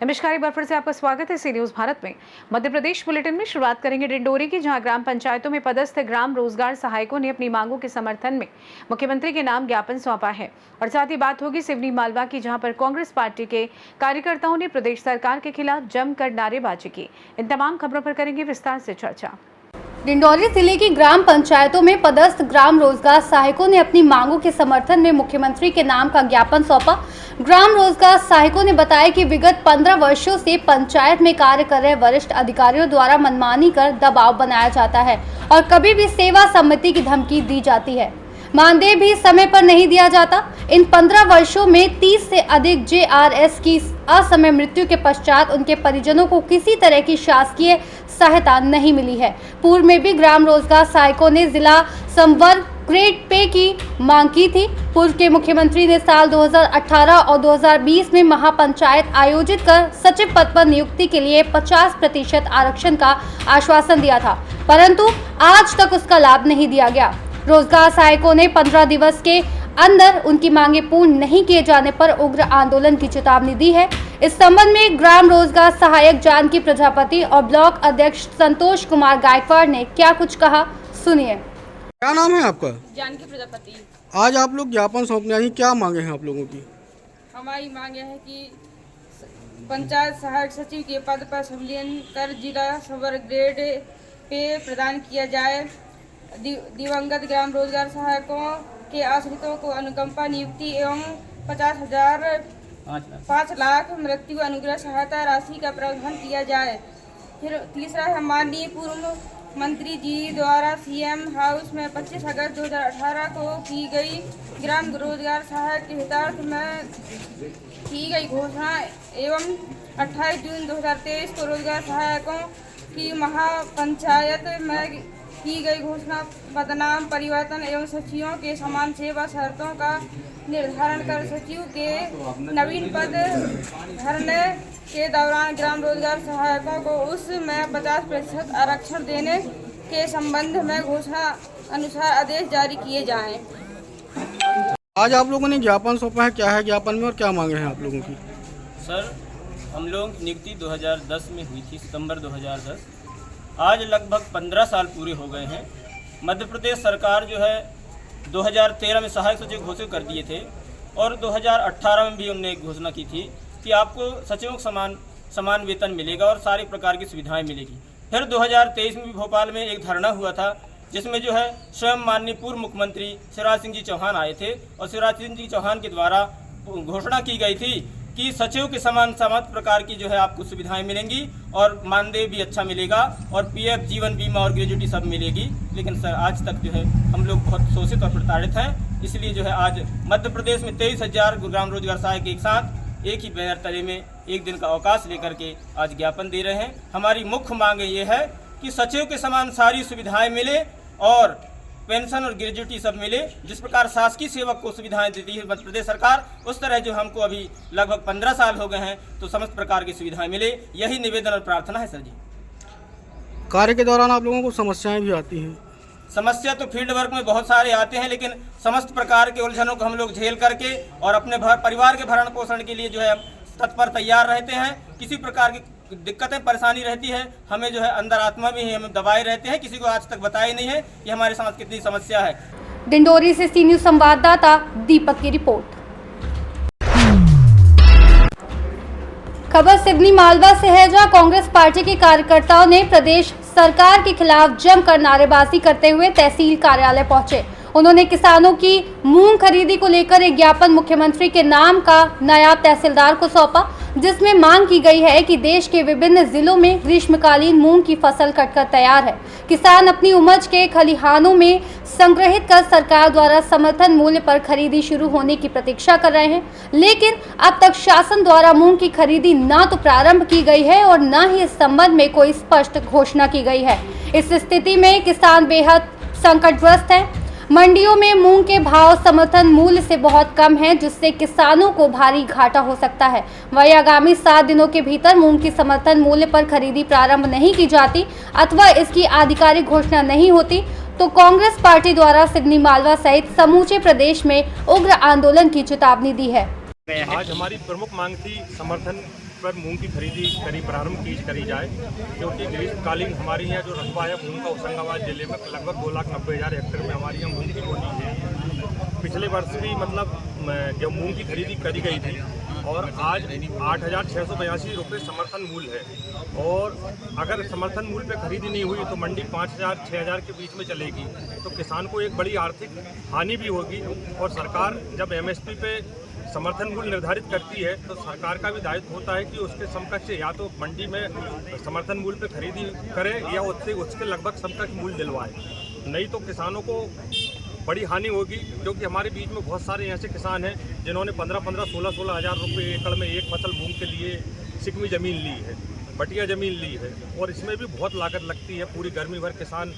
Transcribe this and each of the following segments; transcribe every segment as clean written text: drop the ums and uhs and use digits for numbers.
नमस्कार, एक बार फिर से आपका स्वागत है सी न्यूज भारत में। मध्य प्रदेश बुलेटिन में शुरुआत करेंगे डिंडोरी की, जहां ग्राम पंचायतों में पदस्थ ग्राम रोजगार सहायकों ने अपनी मांगों के समर्थन में मुख्यमंत्री के नाम ज्ञापन सौंपा है। और साथ ही बात होगी सिवनी मालवा की, जहां पर कांग्रेस पार्टी के कार्यकर्ताओं ने प्रदेश सरकार के खिलाफ जमकर नारेबाजी की। इन तमाम खबरों पर करेंगे विस्तार से चर्चा। डिंडोरी जिले की ग्राम पंचायतों में पदस्थ ग्राम रोजगार सहायकों ने अपनी मांगों के समर्थन में मुख्यमंत्री के नाम का ज्ञापन सौंपा। ग्राम रोजगार सहायकों ने बताया कि विगत 15 वर्षों से पंचायत में कार्य कर रहे वरिष्ठ अधिकारियों द्वारा मनमानी कर दबाव बनाया जाता है और कभी भी सेवा समिति की धमकी दी जाती है। मानदेय भी समय पर नहीं दिया जाता। इन 15 वर्षों में 30 से अधिक JRS की असमय मृत्यु के पश्चात उनके परिजनों को किसी तरह की शासकीय सहायता नहीं मिली है। पूर्व में भी ग्राम रोजगार सहायकों ने जिला संवर्ग ग्रेड पे की मांग की थी। पूर्व के मुख्यमंत्री ने साल 2018 और 2020 में महापंचायत आयोजित कर सचिव पद पर नियुक्ति के लिए 50% आरक्षण का आश्वासन दिया था, परंतु आज तक उसका लाभ नहीं दिया गया। रोजगार सहायकों ने 15 दिवस के अंदर उनकी मांगें पूर्ण नहीं किए जाने पर उग्र आंदोलन की चेतावनी दी है। इस संबंध में ग्राम रोजगार सहायक जानकी प्रजापति और ब्लॉक अध्यक्ष संतोष कुमार गायकवाड़ ने क्या कुछ कहा, सुनिए। क्या नाम है आपका? जानकी प्रजापति। आज आप लोग ज्ञापन सौंपने आई, क्या मांगे हैं आप लोगों की? हमारी मांगे है कि पंचायत सहायक सचिव के पद पर संविलियन कर जिला संवर्ग ग्रेड पे प्रदान किया जाए। दिवंगत ग्राम रोजगार सहायकों के आश्रितों को अनुकंपा नियुक्ति एवं 5 लाख मृत्यु अनुग्रह सहायता राशि का प्रावधान किया जाए। फिर तीसरा है, माननीय पूर्व मंत्री जी द्वारा CM हाउस में 25 अगस्त 2018 को की गई ग्राम रोजगार सहायक के हितार्थ में की गई घोषणा एवं 28 जून 2023 को रोजगार सहायकों की महापंचायत में की गई घोषणा पदनाम परिवर्तन एवं सचिवों के समान सेवा शर्तों का निर्धारण कर सचिव के नवीन पद भरने के दौरान ग्राम रोजगार सहायकों को उसमें 50% आरक्षण देने के संबंध में घोषणा अनुसार आदेश जारी किए जाएं। आज आप लोगों ने ज्ञापन सौंपा है, क्या है ज्ञापन में और क्या मांगे हैं आप लोगों की? सर, हम लोगों की नियुक्ति 2010 में हुई थी, सितंबर 2010। आज लगभग 15 साल पूरे हो गए हैं। मध्य प्रदेश सरकार जो है 2013 में सहायक सचिव घोषित कर दिए थे और 2018 में भी उन्होंने एक घोषणा की थी कि आपको सचिवों को समान वेतन मिलेगा और सारी प्रकार की सुविधाएं मिलेगी। फिर 2023 में भी भोपाल में एक धरना हुआ था, जिसमें जो है स्वयं माननीय पूर्व मुख्यमंत्री शिवराज सिंह जी चौहान आए थे और शिवराज सिंह जी चौहान के द्वारा घोषणा की गई थी कि सचिव के समान प्रकार की जो है आपको सुविधाएं मिलेंगी और मानदेय भी अच्छा मिलेगा और PF जीवन बीमा और ग्रेजुटी सब मिलेगी। लेकिन सर, आज तक जो है हम लोग बहुत शोषित और प्रताड़ित हैं। इसलिए जो है आज मध्य प्रदेश में 23,000 ग्राम रोजगार सहायक एक साथ एक ही बैनर तले में एक दिन का अवकाश लेकर के आज ज्ञापन दे रहे हैं। हमारी मुख्य मांग ये है कि सचिव के समान सारी सुविधाएं मिले और पेंशन और ग्रेजुटी सब मिले। जिस प्रकार शासकीय सेवक को सुविधाएं देती है मध्य प्रदेश सरकार, उस तरह जो हमको अभी लगभग 15 साल हो गए हैं तो समस्त प्रकार की सुविधाएं मिले, यही निवेदन और प्रार्थना है सर जी। कार्य के दौरान आप लोगों को समस्याएं भी आती हैं? समस्या तो फील्ड वर्क में बहुत सारे आते हैं, लेकिन समस्त प्रकार के उलझनों को हम लोग झेल करके और अपने परिवार के भरण पोषण के लिए जो है तत्पर तैयार रहते हैं। किसी प्रकार की दिक्कतें परेशानी रहती है, हमें जो है अंदर आत्मा में ही हम दबाए रहते हैं, किसी को आज तक बताया नहीं है कि हमारे समाज कितनी समस्या है। डिंडोरी से सी न्यूज संवाददाता दीपक की रिपोर्ट। खबर सिवनी मालवा से है, जहां कांग्रेस पार्टी के कार्यकर्ताओं ने प्रदेश सरकार के खिलाफ जमकर नारेबाजी करते हुए तहसील कार्यालय पहुंचे। उन्होंने किसानों की मूंग खरीदी को लेकर एक ज्ञापन मुख्यमंत्री के नाम का नायब तहसीलदार को सौंपा, जिसमें मांग की गई है कि देश के विभिन्न जिलों में ग्रीष्मकालीन मूंग की फसल कटकर तैयार है। किसान अपनी उपज के खलिहानों में संग्रहित कर सरकार द्वारा समर्थन मूल्य पर खरीदी शुरू होने की प्रतीक्षा कर रहे हैं, लेकिन अब तक शासन द्वारा मूंग की खरीदी न तो प्रारंभ की गई है और न ही इस संबंध में कोई स्पष्ट घोषणा की गई है। इस स्थिति में किसान बेहद संकटग्रस्त है। मंडियों में मूंग के भाव समर्थन मूल्य से बहुत कम है, जिससे किसानों को भारी घाटा हो सकता है। वहीं आगामी 7 दिनों के भीतर मूंग की समर्थन मूल्य पर खरीदी प्रारंभ नहीं की जाती अथवा इसकी आधिकारिक घोषणा नहीं होती तो कांग्रेस पार्टी द्वारा सिवनी मालवा सहित समूचे प्रदेश में उग्र आंदोलन की चेतावनी दी है। आज हमारी प्रमुख मांग थी समर्थन पर मूंग की खरीदी प्रारंभ करी जाए, क्योंकि ग्रीष्मकालीन हमारे यहाँ जो रकबा है मूंग का होशंगाबाद जिले में लगभग 2,90,000 हेक्टेयर में हमारे यहाँ मूंग की बोनी है। पिछले वर्ष भी मतलब जब मूंग की खरीदी करी गई थी और आज 8,682 रुपये समर्थन मूल्य है, और अगर समर्थन मूल्य पे खरीदी नहीं हुई तो मंडी 5,000-6,000 के बीच में चलेगी, तो किसान को एक बड़ी आर्थिक हानि भी होगी। और सरकार जब MSP पे समर्थन मूल्य निर्धारित करती है तो सरकार का भी दायित्व होता है कि उसके समकक्ष या तो मंडी में समर्थन मूल्य पे खरीदी करे या उसके लगभग समकक्ष मूल्य दिलवाए, नहीं तो किसानों को बड़ी हानि होगी। क्योंकि हमारे बीच में बहुत सारे ऐसे किसान हैं जिन्होंने 15-15, 16-16 हज़ार रुपये एकड़ में एक फसल मूंग के लिए सिकमी ज़मीन ली है, बटिया ज़मीन ली है, और इसमें भी बहुत लागत लगती है। पूरी गर्मी भर किसान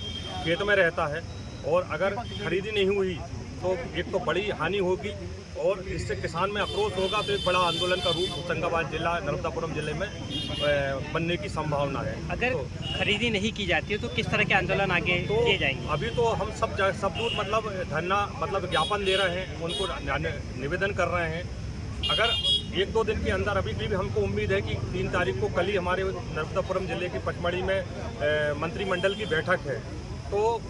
खेत में रहता है, और अगर खरीदी नहीं हुई तो एक तो बड़ी हानि होगी और इससे किसान में आक्रोश होगा, तो एक बड़ा आंदोलन का रूप होशंगाबाद जिला नर्मदापुरम जिले में बनने की संभावना है। अगर खरीदी नहीं की जाती है तो किस तरह के आंदोलन आगे किए जाएंगे? अभी तो हम सब दूर मतलब धरना मतलब ज्ञापन दे रहे हैं, उनको निवेदन कर रहे हैं। अगर 1-2 दिन के अंदर, अभी भी हमको उम्मीद है कि 3 तारीख को कल ही हमारे नर्मदापुरम जिले की पचमढ़ी में मंत्रिमंडल की बैठक है, तो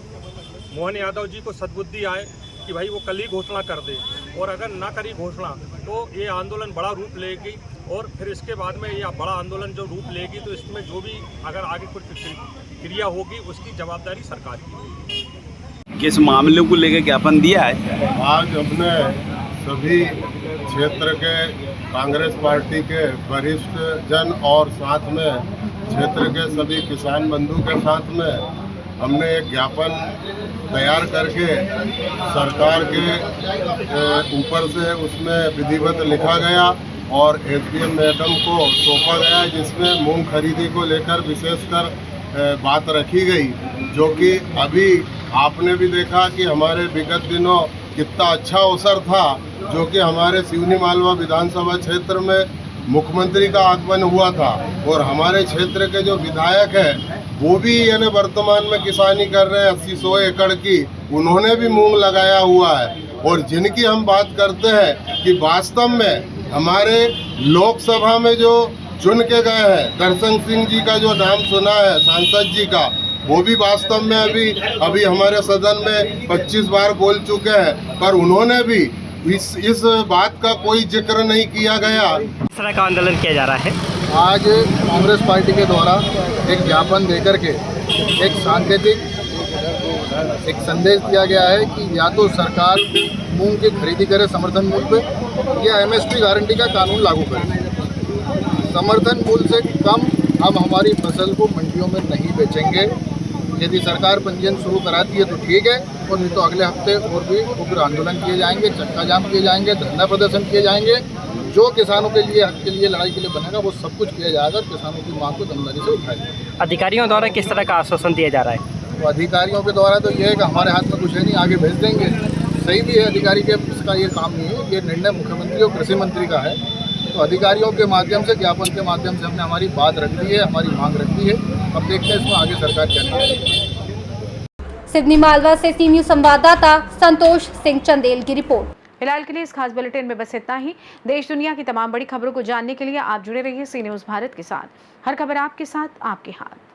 मोहन यादव जी को सद्बुद्धि आए कि भाई वो कल ही घोषणा कर दे, और अगर ना करी घोषणा तो ये आंदोलन बड़ा रूप लेगी, और फिर इसके बाद में ये बड़ा आंदोलन जो रूप लेगी तो इसमें जो भी अगर आगे कुछ क्रिया होगी उसकी जवाबदारी सरकार की। किस मामले को लेकर ज्ञापन दिया है? आज अपने सभी क्षेत्र के कांग्रेस पार्टी के वरिष्ठ जन और साथ में क्षेत्र के सभी किसान बंधु के साथ में हमने एक ज्ञापन तैयार करके सरकार के ऊपर से उसमें विधिवत लिखा गया और SDM मैडम को सौंपा गया, जिसमें मूंग खरीदी को लेकर विशेषकर बात रखी गई, जो कि अभी आपने भी देखा कि हमारे विगत दिनों कितना अच्छा अवसर था, जो कि हमारे सिवनी मालवा विधानसभा क्षेत्र में मुख्यमंत्री का आगमन हुआ था, और हमारे क्षेत्र के जो विधायक हैं वो भी यानी वर्तमान में किसानी कर रहे हैं 80-100 एकड़ की, उन्होंने भी मूंग लगाया हुआ है। और जिनकी हम बात करते हैं कि वास्तव में हमारे लोकसभा में जो चुन के गए हैं, दर्शन सिंह जी का जो नाम सुना है सांसद जी का, वो भी वास्तव में अभी हमारे सदन में 25 बार बोल चुके हैं, पर उन्होंने भी इस बात का कोई जिक्र नहीं किया गया। किस तरह का आंदोलन किया जा रहा है? आज कांग्रेस पार्टी के द्वारा एक ज्ञापन देकर के एक सांकेतिक एक संदेश दिया गया है कि या तो सरकार मूंग की खरीदी करे समर्थन मूल्य पे, या MSP गारंटी का कानून लागू करे। समर्थन मूल्य से कम हम हमारी फसल को मंडियों में नहीं बेचेंगे। यदि सरकार पंजीयन शुरू कराती है तो ठीक है, और नहीं तो अगले हफ्ते और भी उग्र आंदोलन किए जाएंगे, चक्का जाम किए जाएंगे, धरना प्रदर्शन किए जाएंगे। जो किसानों के लिए हक के लिए लड़ाई के लिए बनेगा वो सब कुछ किया जाएगा, किसानों की मांग को दमदारी से उठाया जाएगा। अधिकारियों द्वारा किस तरह का आश्वासन दिया जा रहा है? तो अधिकारियों के द्वारा तो ये है कि हमारे हाथ में कुछ है नहीं, आगे भेज देंगे। सही भी है, अधिकारी के इसका ये काम नहीं है, ये निर्णय मुख्यमंत्री और कृषि मंत्री का है। तो अधिकारियों के माध्यम से, ज्ञापन के माध्यम से हमने हमारी बात रख दी है, हमारी मांग रख दी है। अब देखते हैं इसमें आगे सरकार क्या करेगी। सिवनी मालवा से सी न्यूज़ संवाददाता संतोष सिंह चंदेल की रिपोर्ट। फिलहाल के लिए इस खास बुलेटिन में बस इतना ही। देश दुनिया की तमाम बड़ी खबरों को जानने के लिए आप जुड़े रहिए सी न्यूज़ भारत के साथ। हर खबर आपके साथ, आपके हाथ।